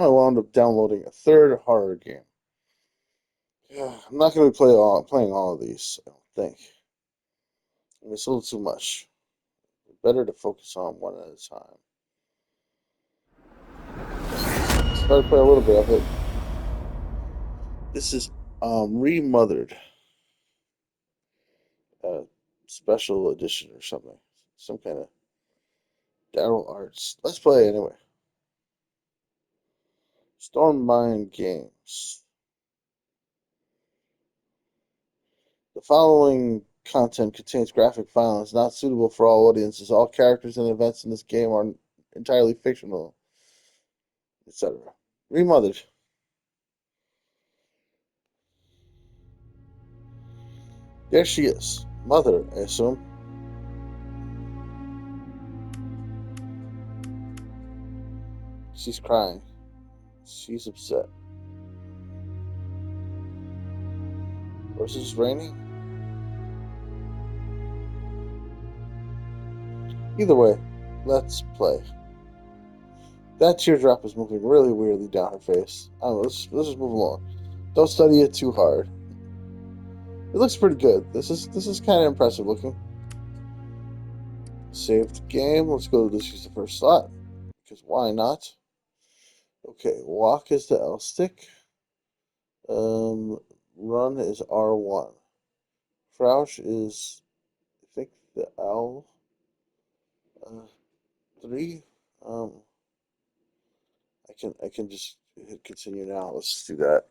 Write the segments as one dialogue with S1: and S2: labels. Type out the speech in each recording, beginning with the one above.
S1: I wound up downloading a third horror game. Yeah, I'm not going to be playing all of these, I don't think. I mean, it's a little too much. Better to focus on one at a time. Try to play a little bit of it. This is Remothered, uh, special edition or something. Some kind of Daryl Arts. Let's play anyway. Stormmind Games. The following content contains graphic violence not suitable for all audiences. All characters and events in this game are entirely fictional, etc. Remothered. There she is. Mother, I assume. She's crying. She's upset. Or is it just raining? Either way, let's play. That teardrop is moving really weirdly down her face. I don't know, let's just move along. Don't study it too hard. It looks pretty good. This is kind of impressive looking. Save the game. Let's go to this. Use the first slot. Because why not? Okay, walk is the L stick. Run is R1. Crouch is, I think, the L. 3. Um, I can just hit continue now. Let's just do that.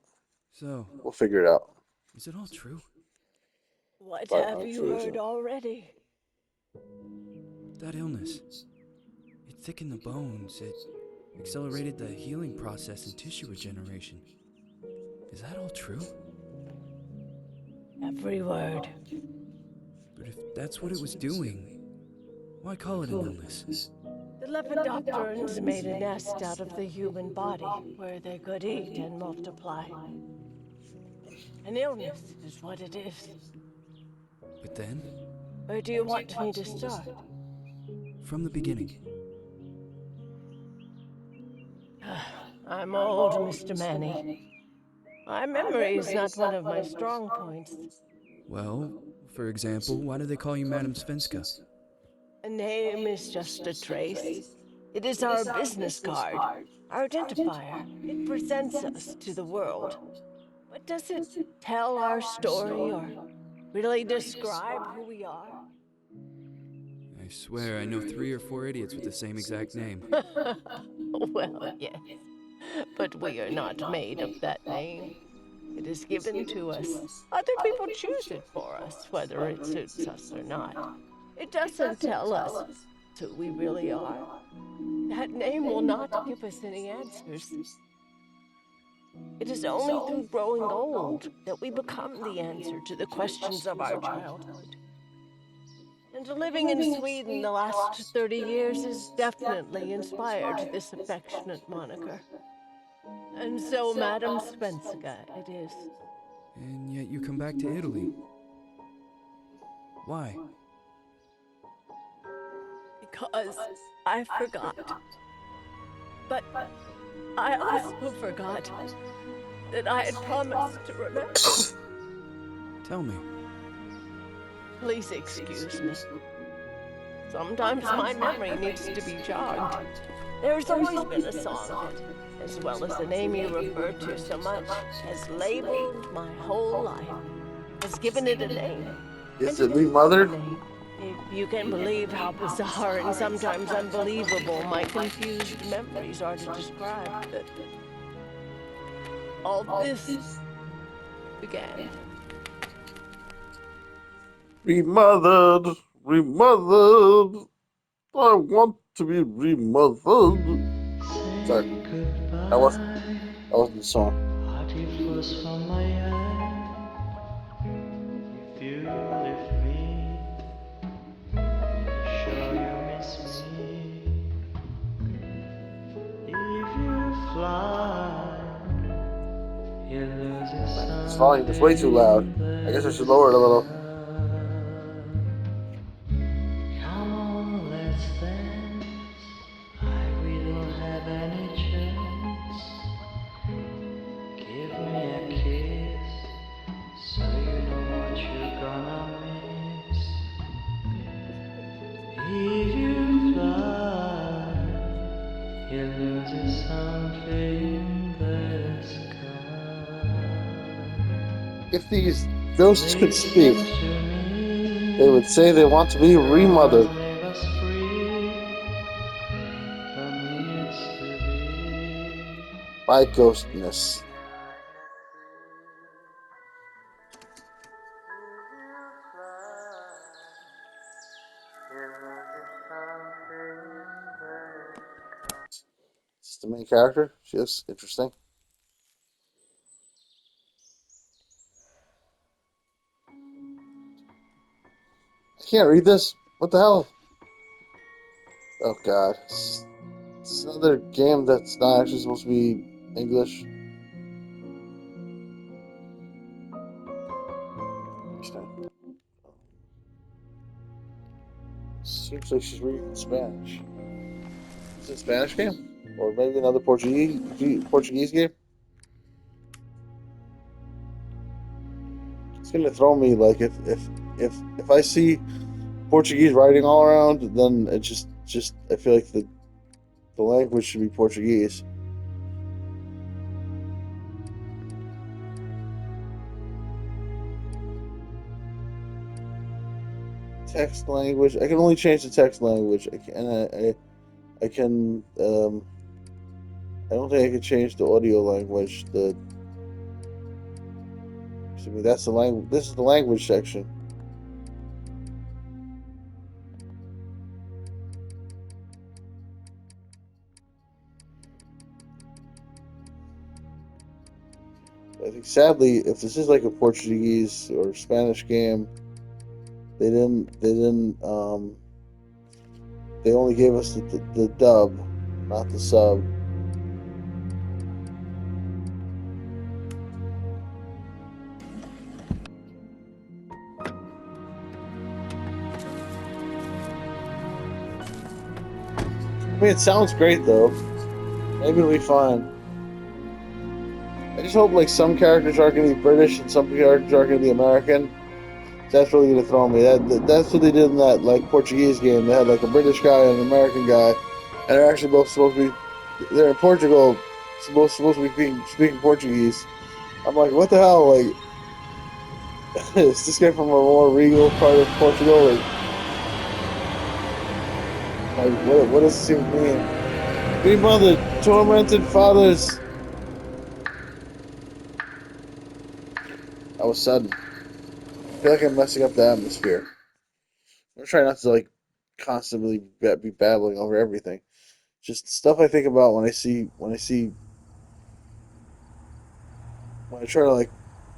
S2: So,
S1: We'll figure it out.
S2: is it all true?
S3: What
S1: By
S3: have you heard already?
S2: That illness. It thickened the bones. It accelerated the healing process and tissue regeneration. Is that all true?
S3: Every word.
S2: But if that's what it was doing, why call it an illness?
S3: The Lepidopterans made a nest out of the human body where they could eat and multiply. An illness is what it is.
S2: But then,
S3: Where do you want me to start?
S2: from the beginning.
S3: I'm old, Mr. Manny. My memory is not one of my strong points.
S2: Well, for example, why do they call you Madame Svenska?
S3: A name is just a trace. It is our business card, our identifier. It presents us to the world. But does it tell our story or really describe who we are?
S2: I swear I know 3 or 4 idiots with the same exact name.
S3: Well, yes. But we are not made of that name. It is given to us. Other people choose it for us, whether it suits us or not. It doesn't tell us who we really are. That name will not give us any answers. It is only through growing old that we become the answer to the questions of our childhood. And living in Sweden the last 30 years has definitely inspired this affectionate moniker. And so, Madam Svenska, it is.
S2: And yet you come back to Italy. Why?
S3: Because I forgot. But I also forgot that I had promised to remember.
S2: Tell me.
S3: Please excuse me. Sometimes my memory needs to be jogged. There's always been a song that, as well as the name you refer to so much, has labeled my whole life, has given it a name.
S1: Is it Remothered?
S3: If you can believe how bizarre and sometimes unbelievable my confused memories are to describe. All this began.
S1: Remothered. Remothered. I want to be remothered. Sorry. That wasn't the song.
S4: What if was from my eye? If you left me, sure you miss me. If you fly, you lose the sun.
S1: This volume is way too loud. I guess I should lower it a little.
S4: Come on, let's dance. I we don't have any chance. something in the sky.
S1: If these ghosts could speak,
S4: Listen to me.
S1: they would say they want to be remothered.
S4: Leave us free from needs to be.
S1: By ghostness. Is this the main character? She looks interesting. I can't read this. What the hell? Oh god. It's another game that's not actually supposed to be English. Interesting. Seems like she's reading in Spanish. Is it a Spanish game? Or maybe another Portuguese game? It's gonna throw me like if I see Portuguese writing all around, then it just I feel like the language should be Portuguese. Text language. I can only change the text language. I can I don't think I can change the audio language. That's the language. This is the language section. I think sadly, if this is like a Portuguese or Spanish game, they only gave us the dub, not the sub. I mean, it sounds great though. Maybe it'll be fine. I just hope like some characters are going to be British and some characters are going to be American. That's really going to throw me. That's what they did in that like Portuguese game. They had like a British guy and an American guy, and they're actually both supposed to be. They're in Portugal, supposed to be speaking Portuguese. I'm like, what the hell? Like, is this guy from a more regal part of Portugal? What does this even mean? Remothered, tormented fathers. That was sudden. I feel like I'm messing up the atmosphere. I'm trying not to like constantly be babbling over everything. Just stuff I think about when I try to like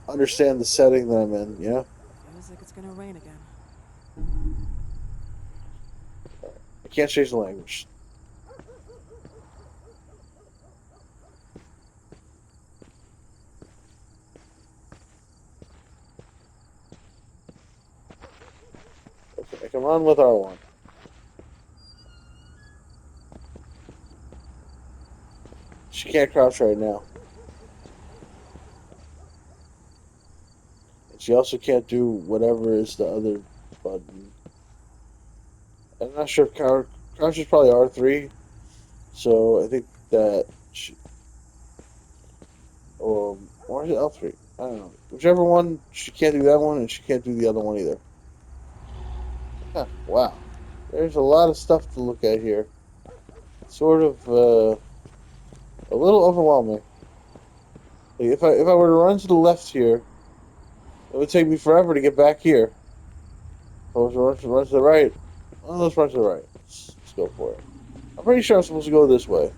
S1: understand the setting that I'm in. You know,
S5: Feels like it's gonna rain again.
S1: I can't change the language. Okay, I can run with R1. She can't crouch right now. And she also can't do whatever is the other button. I'm not sure if crouch is probably R3. So I think that she, or is it L3? I don't know. Whichever one, she can't do that one, and she can't do the other one either. Huh, wow. There's a lot of stuff to look at here. Sort of a little overwhelming. Like if I were to run to the left here, it would take me forever to get back here. If I was to run to the right, well, let's run to the right. Let's go for it. I'm pretty sure I'm supposed to go this way.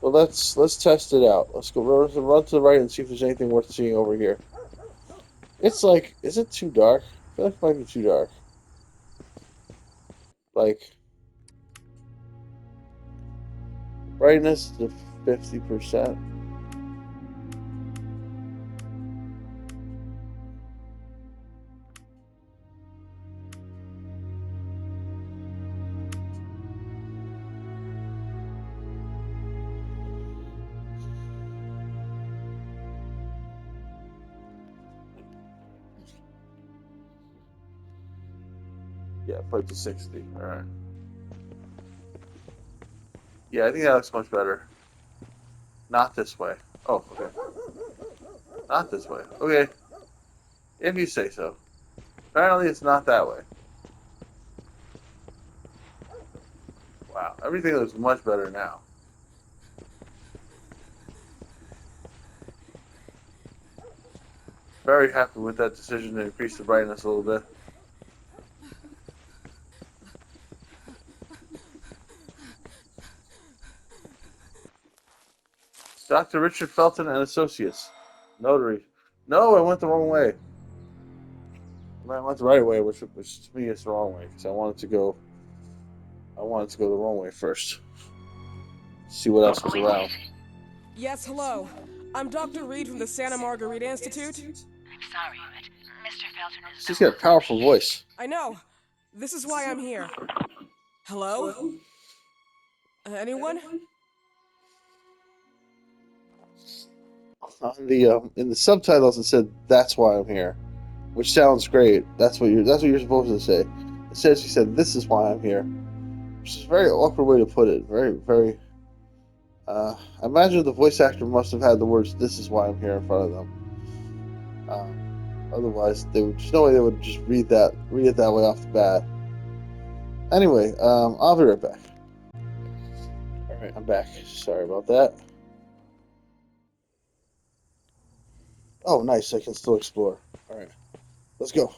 S1: Well, let's test it out. Let's go run to the right and see if there's anything worth seeing over here. It's like, is it too dark? I feel like it might be too dark. Like, brightness to 50%. Yeah, put it to 60. All right. Yeah, I think that looks much better. Not this way. Oh, okay. Not this way. Okay. If you say so. Apparently it's not that way. Wow. Everything looks much better now. Very happy with that decision to increase the brightness a little bit. Dr. Richard Felton and Associates. Notary. No, I went the wrong way. I went the right way, which to me is the wrong way, because I wanted to go the wrong way first. See what else was around.
S5: Yes, hello. I'm Dr. Reed from the Santa Margarita Institute.
S6: I'm sorry, but Mr. Felton is
S1: She's
S6: no
S1: got a powerful voice.
S5: I know. This is why I'm here. Hello? Anyone?
S1: On the in the subtitles it said "That's why I'm here," which sounds great. That's what you're supposed to say. Instead, she said, "This is why I'm here," which is a very awkward way to put it. Very, very. I imagine the voice actor must have had the words "This is why I'm here" in front of them. Otherwise, there's no way they would just read it that way off the bat. Anyway, I'll be right back. All right, I'm back. Sorry about that. Oh, nice. I can still explore. All right, let's go.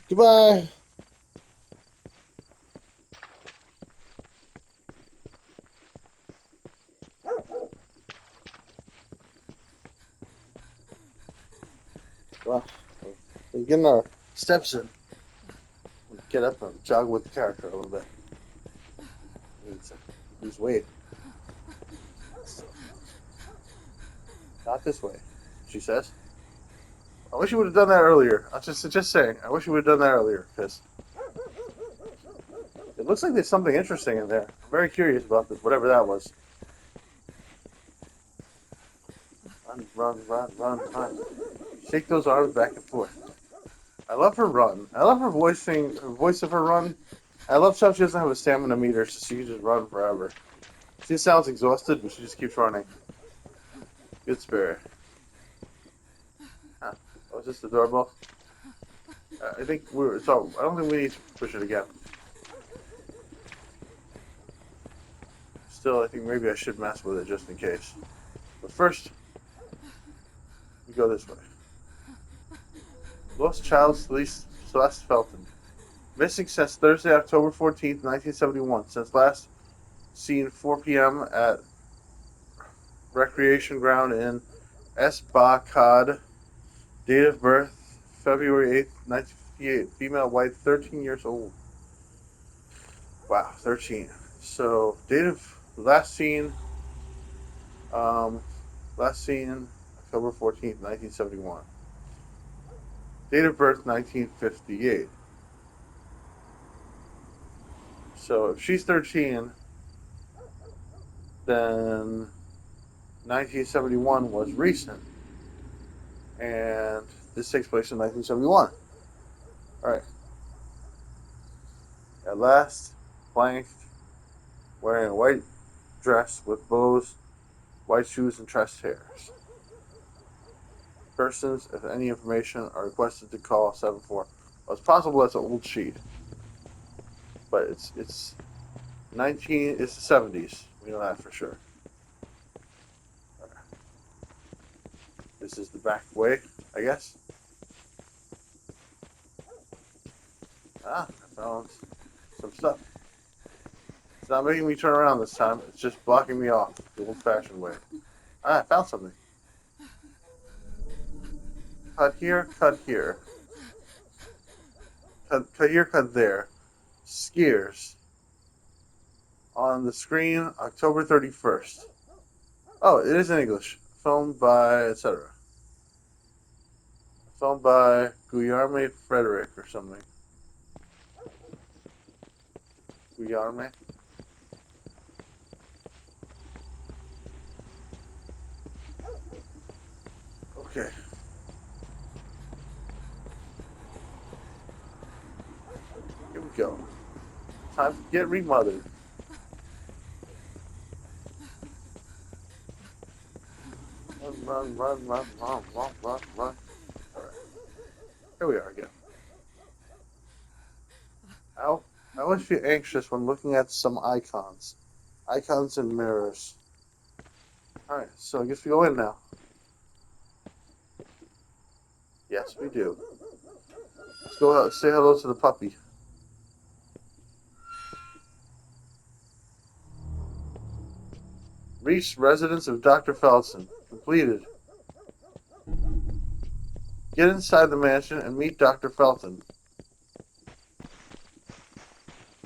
S1: Goodbye. Well, we're getting our steps in. Get up and jog with the character a little bit. Lose weight. So, not this way, she says. I wish you would have done that earlier. I'm just saying. I wish you would have done that earlier, because it looks like there's something interesting in there. I'm very curious about this, whatever that was. Run, run, run, run, run. Shake those arms back and forth. I love her run. I love her voice of her run. I love how she doesn't have a stamina meter, so she can just run forever. She sounds exhausted, but she just keeps running. Good spirit. Huh. Was this the doorbell? I think so I don't think we need to push it again. Still, I think maybe I should mess with it just in case. But first, we go this way. Lost child Celeste Felton. Missing since Thursday, October 14th, 1971. Since last seen 4 p.m. at recreation ground in Esbacad. Date of birth, February 8th, 1958. Female, white, 13 years old. Wow, 13. So, date of last seen, October 14th, 1971. Date of birth, 1958. So, if she's 13, then 1971 was recent. And this takes place in 1971. Alright. At last, blanked, wearing a white dress with bows, white shoes, and chest hairs. Persons, if any information, are requested to call 74. Well, it's possible that's an old sheet, but it's It's the 70s. We know that for sure. This is the back way, I guess. I found some stuff. It's not making me turn around this time. It's just blocking me off the old-fashioned way. I found something. Cut here, cut here. Cut here, cut there. Skiers. On the screen, October 31st. Oh, it is in English. Filmed by, etc. Filmed by Guillermo Frederick or something. Guillermo? Okay. Here we go. Time to get remothered. Run, run, run, run, run, run, run. Alright. Here we are again. How is she anxious when looking at some icons? Icons and mirrors. Alright, so I guess we go in now. Yes, we do. Let's go out, say hello to the puppy. Reach residence of Dr. Felton. Completed. Get inside the mansion and meet Dr. Felton.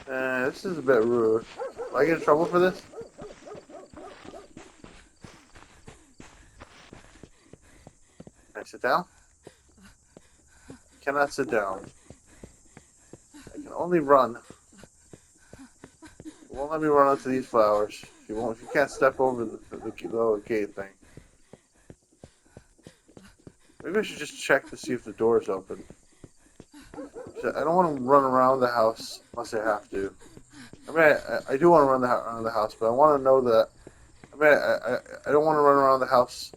S1: This is a bit rude. Will I get in trouble for this? Can I sit down? Cannot sit down. I can only run. It won't let me run onto these flowers. If you can't step over the little gate thing. Maybe I should just check to see if the door is open. I don't want to run around the house unless I have to. I mean, I do want to run around the house, but I want to know that. I mean, I don't want to run around the house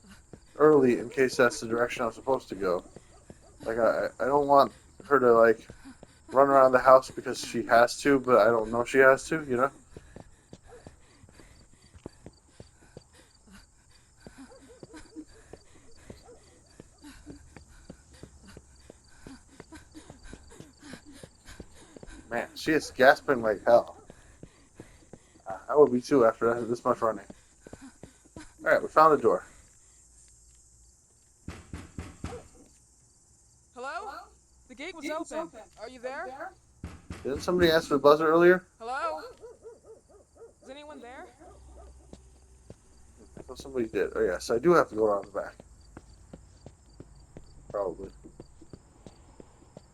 S1: early in case that's the direction I'm supposed to go. Like, I don't want her to, like, run around the house because she has to, but I don't know she has to, you know? Man, she is gasping like hell. I would be too after this much running. Alright, we found the door.
S5: Hello? The gate was open. Are you there?
S1: Didn't somebody answer the buzzer earlier?
S5: Hello? Is anyone there?
S1: I thought somebody did. Oh, yes, I do have to go around the back. Probably.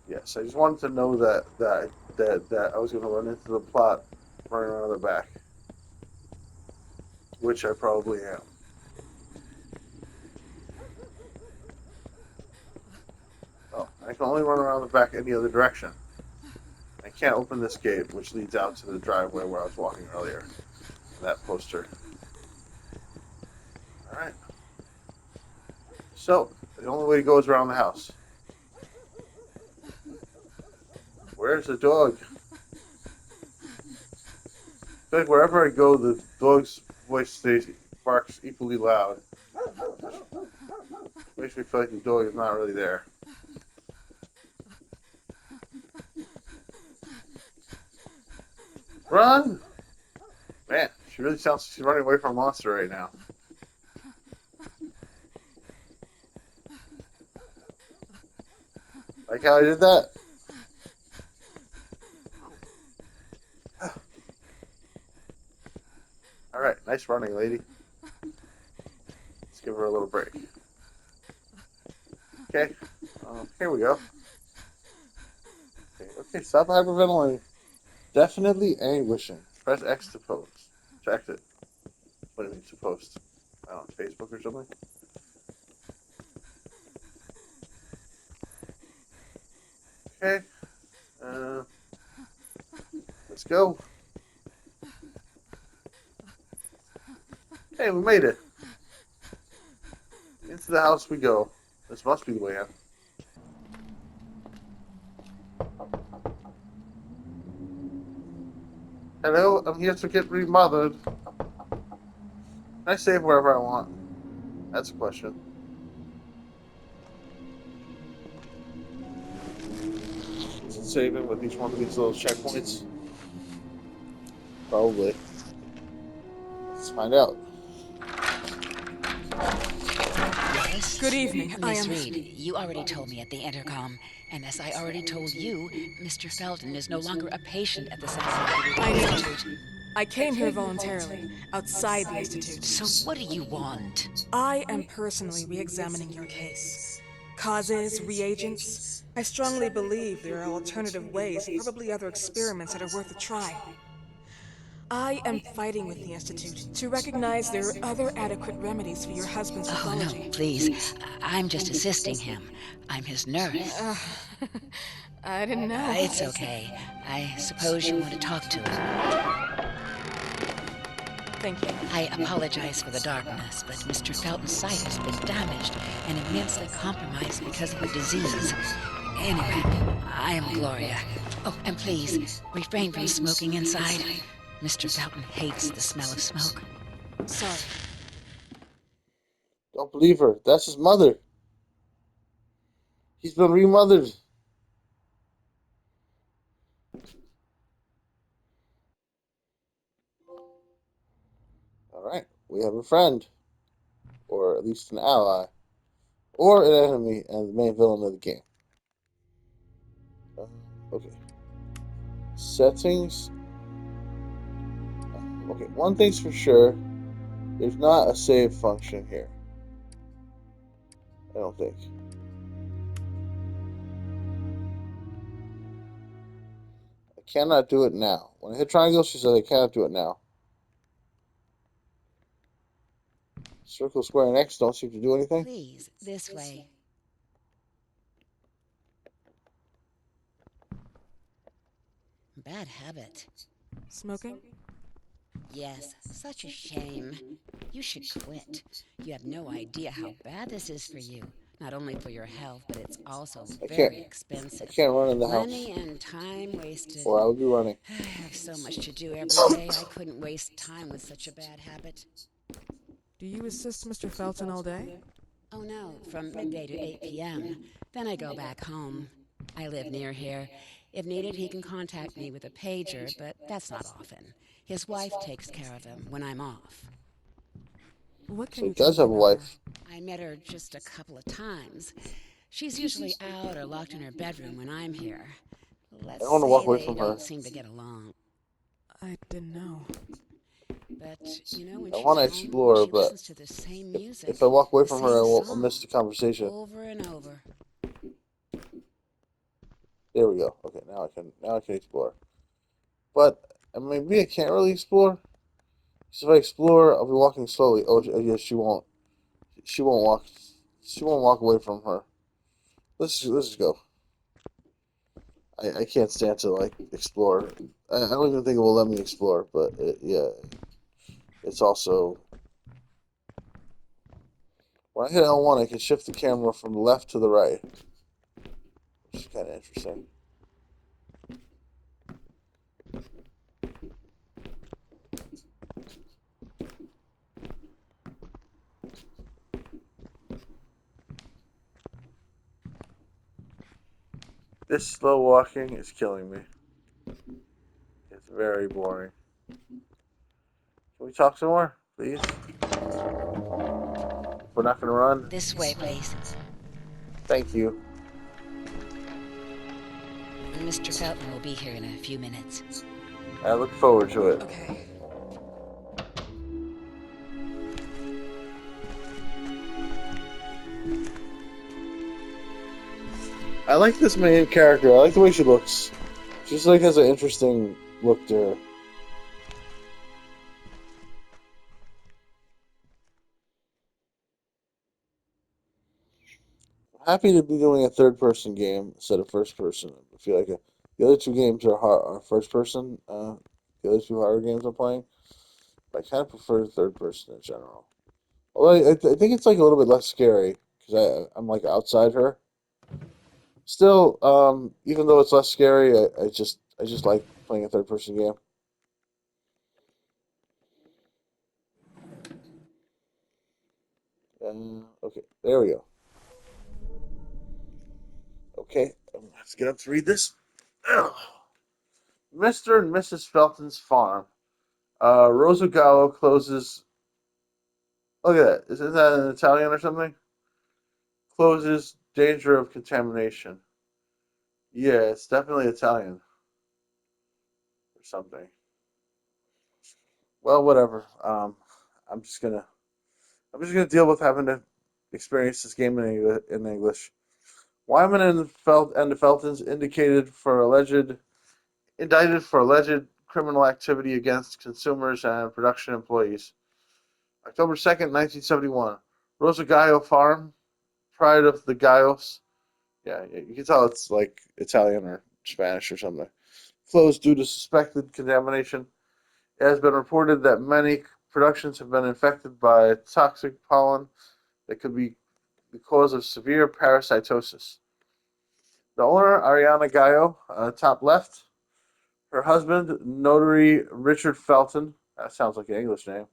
S1: Yes, I just wanted to know that I was going to run into the plot running around the back. Which I probably am. Oh, I can only run around the back any other direction. I can't open this gate, which leads out to the driveway where I was walking earlier. That poster. Alright. So, the only way to go is around the house. Where's the dog? I feel like wherever I go, the dog's voice barks equally loud. Makes me feel like the dog is not really there. Run! Man, she really sounds like she's running away from a monster right now. Like how I did that? Alright, nice running, lady. Let's give her a little break. Okay, here we go. Okay, stop hyperventilating. Definitely anguishing. Press X to post. To exit. What do you mean to post? I don't know, Facebook or something? Okay. Let's go. Hey, we made it. Into the house we go. This must be the way out. Hello, I'm here to get remothered. Can I save wherever I want? That's a question. Is it saving with each one of these little checkpoints? Probably. Let's find out.
S7: Yes?
S5: Good evening. I
S7: Miss
S5: am.
S7: Reed, you already told me at the intercom, and as I already told you, Mr. Felton is no longer a patient at the Psychiatric
S5: I know.
S7: Institute.
S5: I came here voluntarily, outside the Institute.
S7: So what do you want?
S5: I am personally re-examining your case. Causes, reagents. I strongly believe there are alternative ways, probably other experiments that are worth a try. I am fighting with the Institute to recognize there are other adequate remedies for your husband's
S7: Oh,
S5: pathology.
S7: no, please. I'm just assisting him. I'm his nurse.
S5: I didn't know.
S7: It's okay. I suppose you want to talk to him.
S5: Thank you.
S7: I apologize for the darkness, but Mr. Felton's sight has been damaged and immensely compromised because of the disease. Anyway, I am Gloria. Oh, and please, refrain from smoking inside. Mr. Felton hates the smell of smoke.
S5: Sorry.
S1: Don't believe her. That's his mother. He's been remothered. All right, we have a friend, or at least an ally, or an enemy, and the main villain of the game. Okay. Settings. Okay, one thing's for sure. There's not a save function here. I don't think. I cannot do it now. When I hit triangle, she says I cannot do it now. Circle, square, and X don't seem to do anything.
S7: Please, this way. Bad habit.
S5: Smoking?
S7: Yes, such a shame. You should quit. You have no idea how bad this is for you. Not only for your health, but it's also very
S1: I
S7: expensive.
S1: can't run in the
S7: Money
S1: house,
S7: and time wasted.
S1: or I would be running.
S7: I have so much to do every day. I couldn't waste time with such a bad habit.
S5: Do you assist Mr. Felton all day?
S7: Oh no, from midday to 8 p.m. Then I go back home. I live near here. If needed, he can contact me with a pager, but that's not often. His wife takes care of him when I'm off.
S5: What
S1: So
S5: can
S1: he
S5: you tell
S1: does
S5: me
S1: have a
S5: about her?
S1: wife.
S7: I met her just a couple of times. She's usually out or locked in her bedroom when I'm here.
S1: I
S7: Let's
S1: don't want to walk
S7: say
S1: away
S7: they
S1: from her.
S7: don't seem to get along.
S5: I didn't know.
S7: But, you know, when
S1: I
S7: she's
S1: want to
S7: home,
S1: explore,
S7: she
S1: but
S7: listens to the same music,
S1: if I walk away
S7: the
S1: from her,
S7: same
S1: I'll miss the
S7: song,
S1: conversation.
S7: over and over.
S1: There we go. Okay, now I can explore. But maybe I can't really explore. So if I explore, I'll be walking slowly. Oh, yes, she won't. She won't walk. She won't walk away from her. Let's just go. I can't stand to like explore. I don't even think it will let me explore. But yeah, it's also when I hit L1, I can shift the camera from the left to the right, which is kind of interesting. This slow walking is killing me. It's very boring. Can we talk some more, please? If we're not gonna run,
S7: This way, please.
S1: thank you.
S7: Mr. Felton will be here in a few minutes.
S1: I look forward to it.
S5: Okay.
S1: I like this main character. I like the way she looks. She's like has an interesting look to her. I'm happy to be doing a third person game instead of first person. I feel like the other two games are first person. The other two horror games I'm playing. But I kind of prefer third person in general. Although I think it's like a little bit less scary because I'm like outside her. Still, even though it's less scary, I just like playing a third person game. Okay, there we go. Okay, let's get up to read this. Mr. and Mrs. Felton's farm. Rosa Gallo closes. Look at that. Isn't that in Italian or something? Closes danger of contamination. Yeah, it's definitely Italian or something. Well, whatever. I'm just gonna I'm just gonna deal with having to experience this game in English. Wyman and the Feltons indicted for alleged criminal activity against consumers and production employees. October 2nd, 1971. Rosa Gallo Farm, Pride of the Gallos. Yeah, you can tell it's like Italian or Spanish or something. Closed due to suspected contamination. It has been reported that many productions have been infected by toxic pollen that could be the cause of severe parasitosis. The owner, Ariana Gallo, top left. Her husband, notary Richard Felton, that sounds like an English name,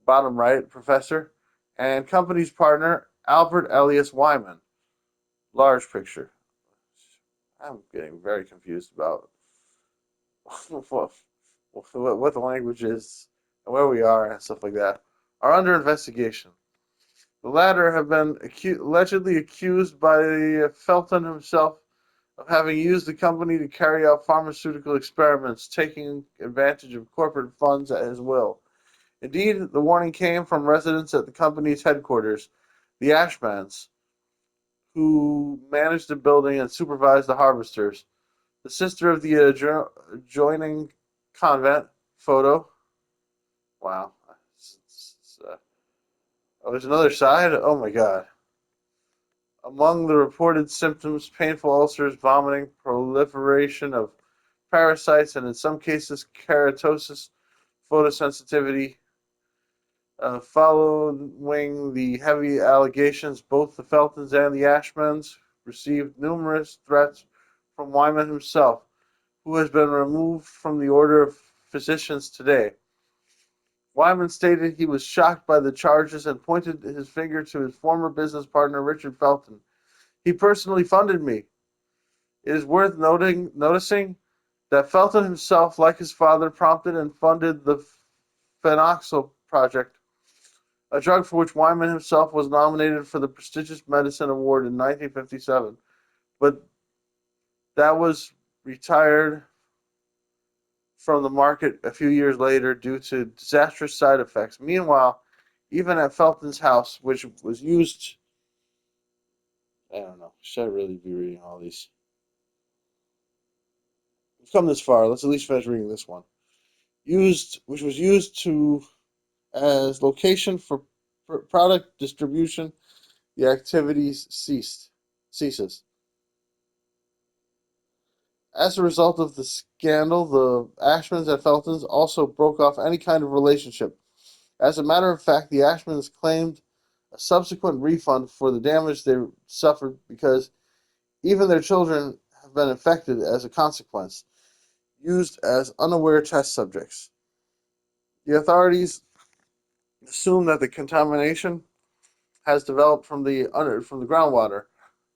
S1: bottom right, professor, and company's partner, Albert Elias Wyman, large picture. I'm getting very confused about what, what the language is and where we are and stuff like that, are under investigation. The latter have been allegedly accused by Felton himself of having used the company to carry out pharmaceutical experiments, taking advantage of corporate funds at his will. Indeed, the warning came from residents at the company's headquarters, the Ashmans, who managed the building and supervised the harvesters. The sister of the adjoining convent photo. Wow. Oh, there's another side? Oh my god. Among the reported symptoms, painful ulcers, vomiting, proliferation of parasites, and in some cases, keratosis, photosensitivity. Following the heavy allegations, both the Feltons and the Ashmans received numerous threats from Wyman himself, who has been removed from the Order of Physicians today. Wyman stated he was shocked by the charges and pointed his finger to his former business partner, Richard Felton. He personally funded me. It is worth noticing that Felton himself, like his father, prompted and funded the Phenoxyl Project, a drug for which Wyman himself was nominated for the prestigious Medicine Award in 1957, but that was retired from the market a few years later due to disastrous side effects. Meanwhile, even at Felton's house, which was used, I don't know, should I really be reading all these? We've come this far. Let's at least finish reading this one. Which was used as location for product distribution. The activities ceases. As a result of the scandal, the Ashmans and Feltons also broke off any kind of relationship. As a matter of fact, the Ashmans claimed a subsequent refund for the damage they suffered because even their children have been infected as a consequence, used as unaware test subjects. The authorities assume that the contamination has developed from the groundwater,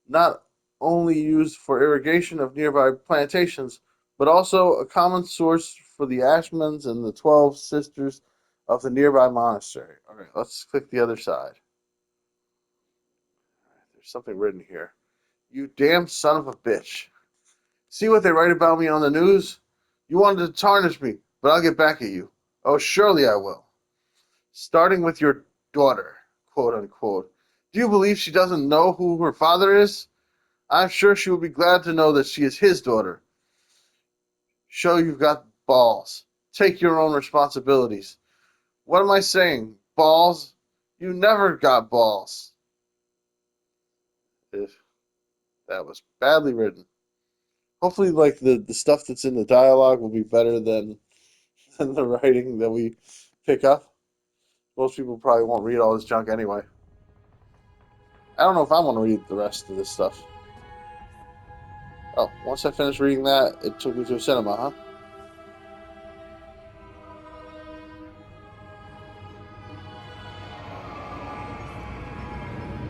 S1: not only used for irrigation of nearby plantations, but also a common source for the Ashmans and the 12 sisters of the nearby monastery. All right, let's click the other side. There's something written here. You damn son of a bitch. See what they write about me on the news? You wanted to tarnish me, but I'll get back at you. Oh, surely I will. Starting with your daughter, quote unquote. Do you believe she doesn't know who her father is? I'm sure she will be glad to know that she is his daughter. Show you've got balls. Take your own responsibilities. What am I saying? Balls? You never got balls. That was badly written. Hopefully, like the stuff that's in the dialogue will be better than the writing that we pick up. Most people probably won't read all this junk anyway. I don't know if I want to read the rest of this stuff. Oh, once I finished reading that, it took me to a cinema, huh?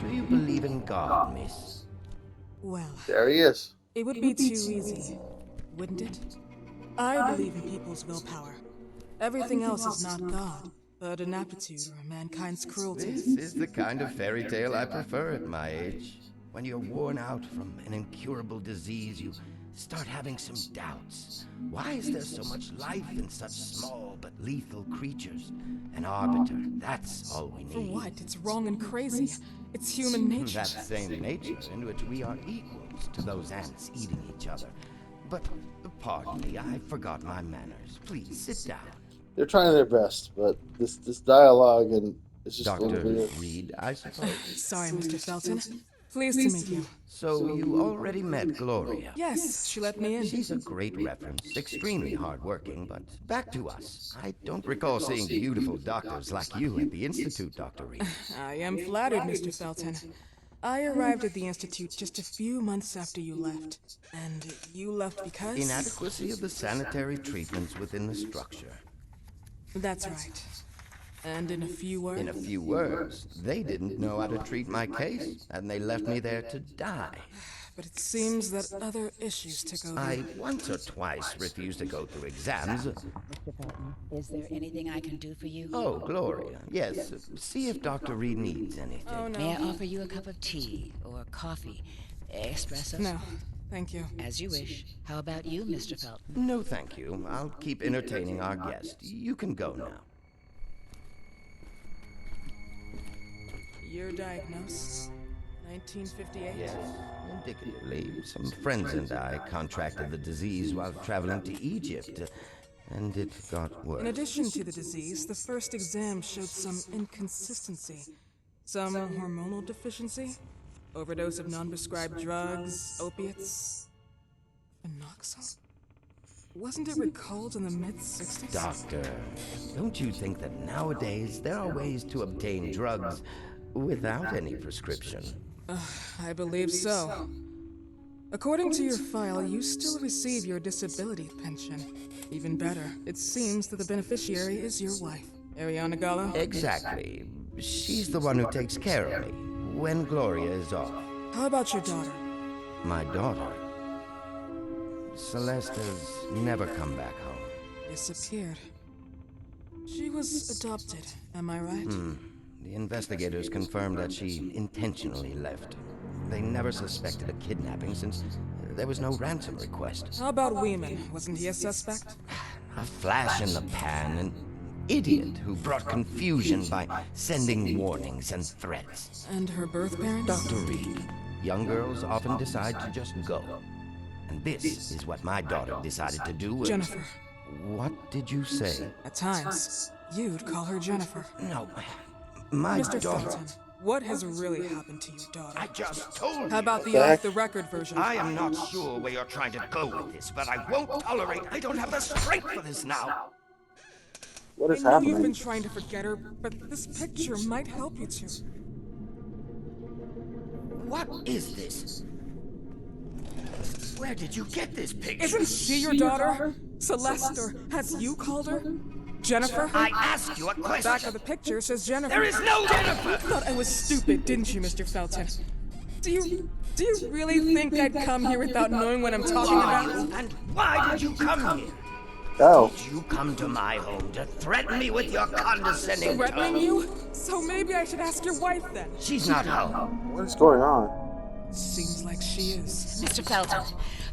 S8: Do you believe in God, miss?
S5: Well,
S1: There he is.
S5: it would be too easy, wouldn't it? I believe in people's willpower. Everything else is not God, but an aptitude or mankind's cruelty.
S8: This is the kind of fairy tale I prefer at my age. When you're worn out from an incurable disease, you start having some doubts. Why is there so much life in such small but lethal creatures? An arbiter, that's all we need.
S5: For what? It's wrong and crazy. It's human nature.
S8: That same nature in which we are equals to those ants eating each other. But, pardon me, I forgot my manners. Please, sit down.
S1: They're trying their best, but this dialogue and it's just a little
S8: Dr.
S1: weird.
S8: Reed, I suppose.
S5: Sorry, Mr. Felton. Pleased to meet you.
S8: So you already met Gloria.
S5: Yes, she let me in.
S8: She's a great reference, extremely hardworking, but back to us. I don't recall seeing beautiful doctors like you at the Institute, Dr. Reed.
S5: I am flattered, Mr. Felton. I arrived at the Institute just a few months after you left. And you left because?
S8: Inadequacy of the sanitary treatments within the structure.
S5: That's right. And in a few words?
S8: In a few words, they didn't know how to treat my case, and they left me there to die.
S5: But it seems that other issues took over.
S8: I once or twice refused to go through exams.
S7: Mr. Felton, is there anything I can do for you?
S8: Oh, Gloria, yes. See if Dr. Reed needs anything.
S5: Oh, no.
S7: May I offer you a cup of tea or coffee? Espresso?
S5: No, thank you.
S7: As you wish. How about you, Mr. Felton?
S8: No, thank you. I'll keep entertaining our guest. You can go now.
S5: Your diagnosis? 1958?
S8: Yes, indicatively. Some friends and I contracted the disease while traveling to Egypt, and it got worse.
S5: In addition to the disease, the first exam showed some inconsistency. Some hormonal deficiency? Overdose of non-prescribed drugs, opiates, phenoxyl? Wasn't it recalled in the mid-60s?
S8: Doctor, don't you think that nowadays there are ways to obtain drugs without any prescription?
S5: I believe so. According to your file, you still receive your disability pension. Even better, it seems that the beneficiary is your wife, Ariana Gallo.
S8: Exactly. She's the one who takes care of me when Gloria is off.
S5: How about your daughter?
S8: My daughter, Celeste, has never come back home.
S5: Disappeared. She was adopted, am I right?
S8: The investigators confirmed that she intentionally left. They never suspected a kidnapping since there was no ransom request.
S5: How about Weeman? Wasn't he a suspect?
S8: A flash in the pan, an idiot who brought confusion by sending warnings and threats.
S5: And her birth parents?
S8: Dr. Reed, young girls often decide to just go. And this is what my daughter decided to do.
S5: Jennifer.
S8: What did you say?
S5: At times, you'd call her Jennifer.
S8: No, my
S5: Mr.
S8: daughter.
S5: Felton, what has really happened to your daughter?
S8: I just told you.
S5: How about the off-the-record version?
S8: I am not sure where you're trying to go with this, but I won't tolerate. I don't have the strength for this now.
S1: What is
S5: I know
S1: happening?
S5: you've been trying to forget her, but this picture might help you to.
S8: What is this? Where did you get this picture?
S5: Isn't she your daughter? Celeste, or has you called her? Jennifer?
S8: I asked you a question.
S5: Back of the picture says Jennifer.
S8: There is no Jennifer!
S5: You thought I was stupid, didn't you, Mr. Felton? Do you really think I'd come here without knowing what I'm talking about?
S8: And why did you come here?
S1: Oh,
S8: Did you come to my home to threaten me with your condescending
S5: Threatening
S8: tone?
S5: you? So maybe I should ask your wife then.
S8: She's not home.
S1: what is going on?
S5: Seems like she is.
S7: Mr. Felton,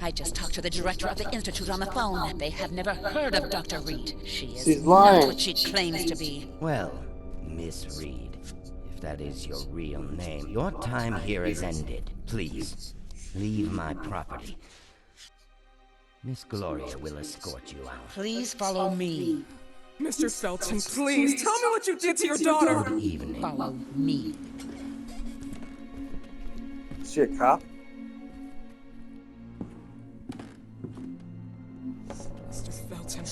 S7: I just talked to the director of the Institute on the phone. They have never heard of Dr. Reed. She is
S1: She's lying.
S7: not what she claims to be.
S8: Well, Miss Reed, if that is your real name, your time here is ended. Please, leave my property. Miss Gloria will escort you out.
S7: Please follow me.
S5: Mr. Felton, please, tell me what you did to your daughter!
S8: Good evening.
S7: Follow me.
S1: Is she a cop?
S5: Mr. Felton.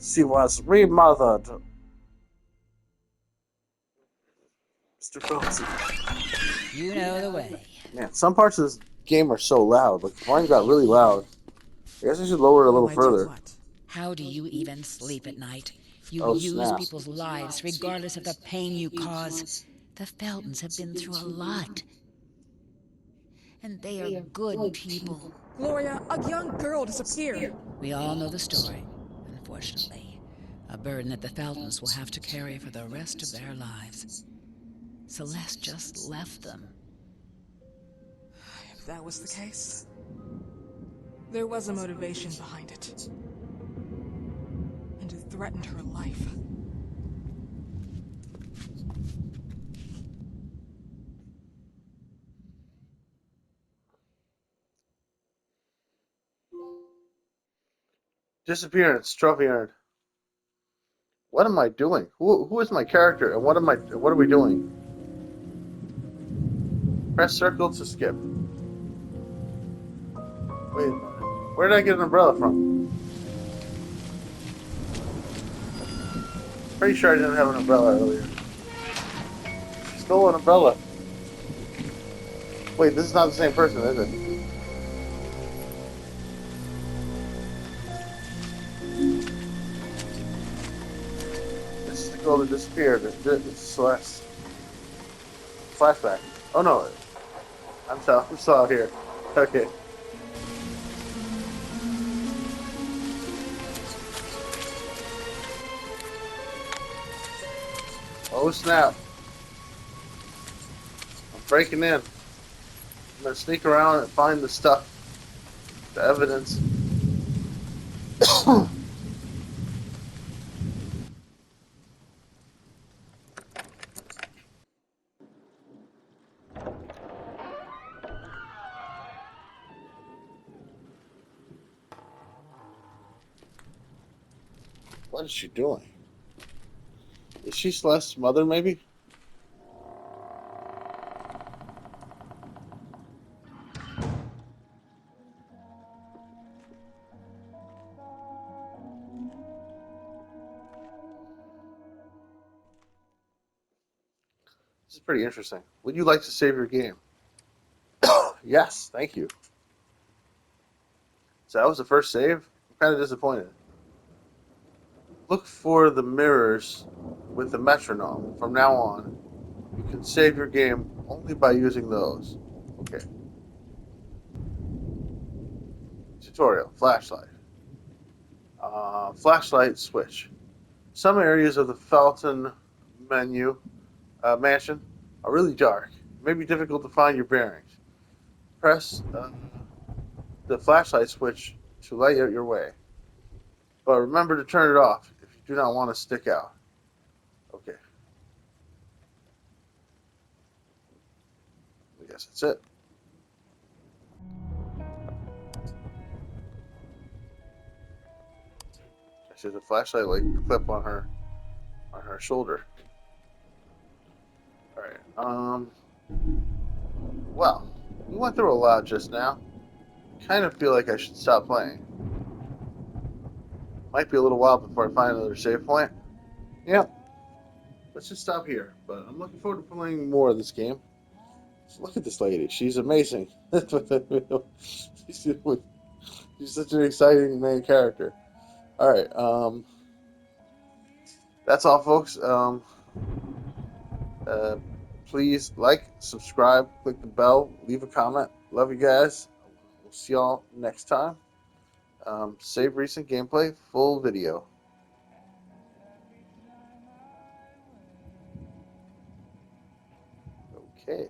S1: She was remothered. Mr. Felton.
S7: You know the way.
S1: Man, some parts of this game are so loud. Like, the volume got really loud. I guess I should lower it a little
S5: I do
S1: further.
S5: what?
S7: How do you even sleep at night? You
S1: Oh,
S7: use
S1: snap.
S7: people's lives regardless of the pain you cause. The Feltons have been through a lot. And they are good people.
S5: Gloria, a young girl disappeared.
S7: We all know the story, unfortunately. A burden that the Feltons will have to carry for the rest of their lives. Celeste just left them.
S5: If that was the case, there was a motivation behind it. And it threatened her life.
S1: Disappearance, trophy earned. What am I doing? Who is my character, and what are we doing? Press circle to skip. Wait a minute. Where did I get an umbrella from? Pretty sure I didn't have an umbrella earlier. She stole an umbrella. Wait, this is not the same person, is it? This is the girl that disappeared. This is Celeste. Flashback. Oh no, I'm still out here. Okay. Oh snap! I'm breaking in. I'm gonna sneak around and find the stuff, the evidence. What is she doing? Is she Celeste's mother, maybe? This is pretty interesting. Would you like to save your game? Yes, thank you. So that was the first save? I'm kind of disappointed. Look for the mirrors with the metronome. From now on, you can save your game only by using those. Okay. Tutorial. Flashlight. Flashlight switch. Some areas of the Felton mansion are really dark. It may be difficult to find your bearings. Press the flashlight switch to light out your way. But remember to turn it off if you do not want to stick out. Okay. I guess that's it. She has a flashlight like clip on her shoulder. Alright. Well, we went through a lot just now. I kind of feel like I should stop playing. Might be a little while before I find another save point. Yep. Let's just stop here. But I'm looking forward to playing more of this game. Just look at this lady. She's amazing. she's such an exciting main character. Alright, that's all, folks. Please like, subscribe, click the bell, leave a comment. Love you guys. We'll see y'all next time. Save recent gameplay, full video. Okay.